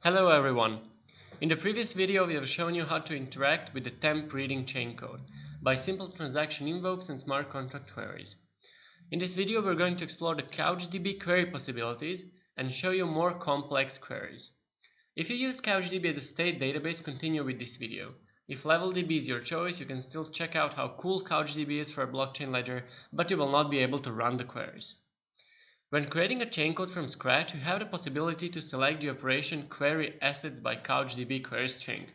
Hello everyone! In the previous video we have shown you how to interact with the temp reading chain code by simple transaction invokes and smart contract queries. In this video we're going to explore the CouchDB query possibilities and show you more complex queries. If you use CouchDB as a state database, continue with this video. If LevelDB is your choice, you can still check out how cool CouchDB is for a blockchain ledger, but you will not be able to run the queries. When creating a chain code from scratch, you have the possibility to select the operation query assets by CouchDB query string.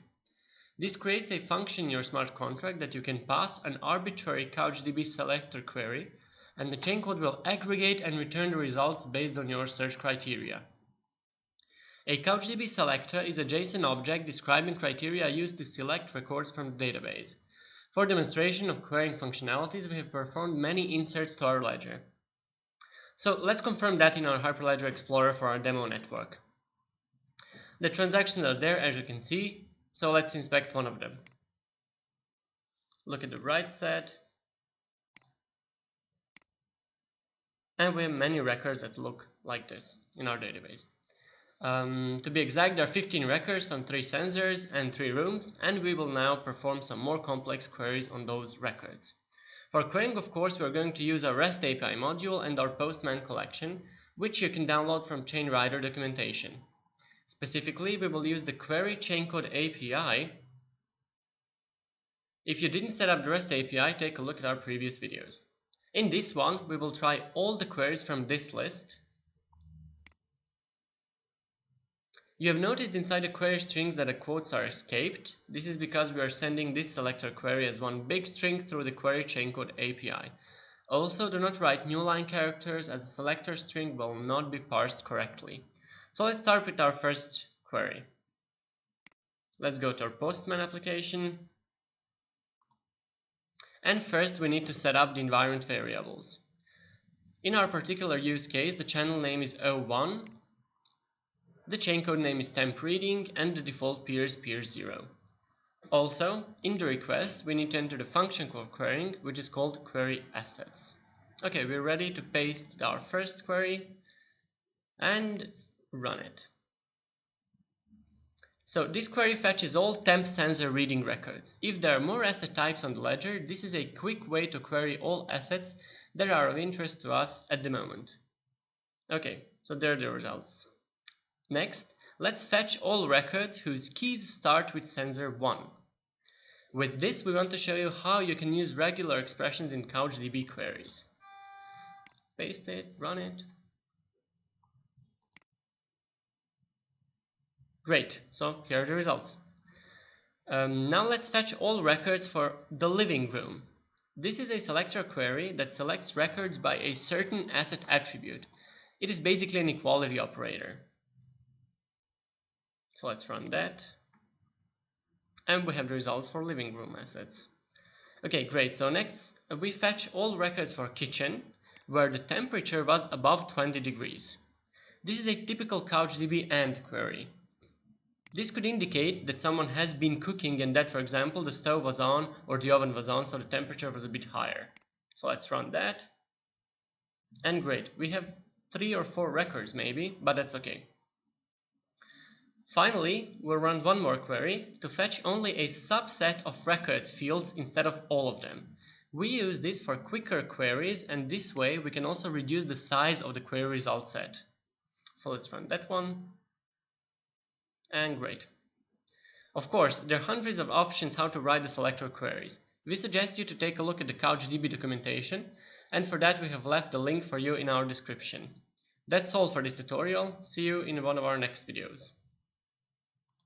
This creates a function in your smart contract that you can pass an arbitrary CouchDB selector query, and the chain code will aggregate and return the results based on your search criteria. A CouchDB selector is a JSON object describing criteria used to select records from the database. For demonstration of querying functionalities, we have performed many inserts to our ledger. So let's confirm that in our Hyperledger Explorer for our demo network. The transactions are there, as you can see, so let's inspect one of them. Look at the right set, and we have many records that look like this in our database. To be exact, there are 15 records from 3 sensors and 3 rooms, and we will now perform some more complex queries on those records. For querying, of course, we are going to use our REST API module and our Postman collection, which you can download from ChainRider documentation. Specifically, we will use the query chain code API. If you didn't set up the REST API, take a look at our previous videos. In this one, we will try all the queries from this list. You have noticed inside the query strings that the quotes are escaped. This is because we are sending this selector query as one big string through the query chain code API. Also, do not write new line characters, as the selector string will not be parsed correctly. So let's start with our first query. Let's go to our Postman application. And first we need to set up the environment variables. In our particular use case, the channel name is O1. The chain code name is temp reading and the default peer is peer0. Also, in the request, we need to enter the function of querying, which is called query assets. Okay, we're ready to paste our first query and run it. So this query fetches all temp sensor reading records. If there are more asset types on the ledger, this is a quick way to query all assets that are of interest to us at the moment. Okay, so there are the results. Next, let's fetch all records whose keys start with sensor 1. With this, we want to show you how you can use regular expressions in CouchDB queries. Paste it, run it. Great, so here are the results. Now let's fetch all records for the living room. This is a selector query that selects records by a certain asset attribute. It is basically an equality operator. So let's run that. And we have the results for living room assets. Okay, great. So next we fetch all records for kitchen, where the temperature was above 20 degrees. This is a typical CouchDB AND query. This could indicate that someone has been cooking and that, for example, the stove was on or the oven was on, so the temperature was a bit higher. So let's run that. And great. We have 3 or 4 records maybe, but that's okay. Finally, we'll run one more query to fetch only a subset of records fields instead of all of them. We use this for quicker queries, and this way we can also reduce the size of the query result set. So let's run that one. And great. Of course, there are hundreds of options how to write the selector queries. We suggest you to take a look at the CouchDB documentation, and for that we have left the link for you in our description. That's all for this tutorial. See you in one of our next videos.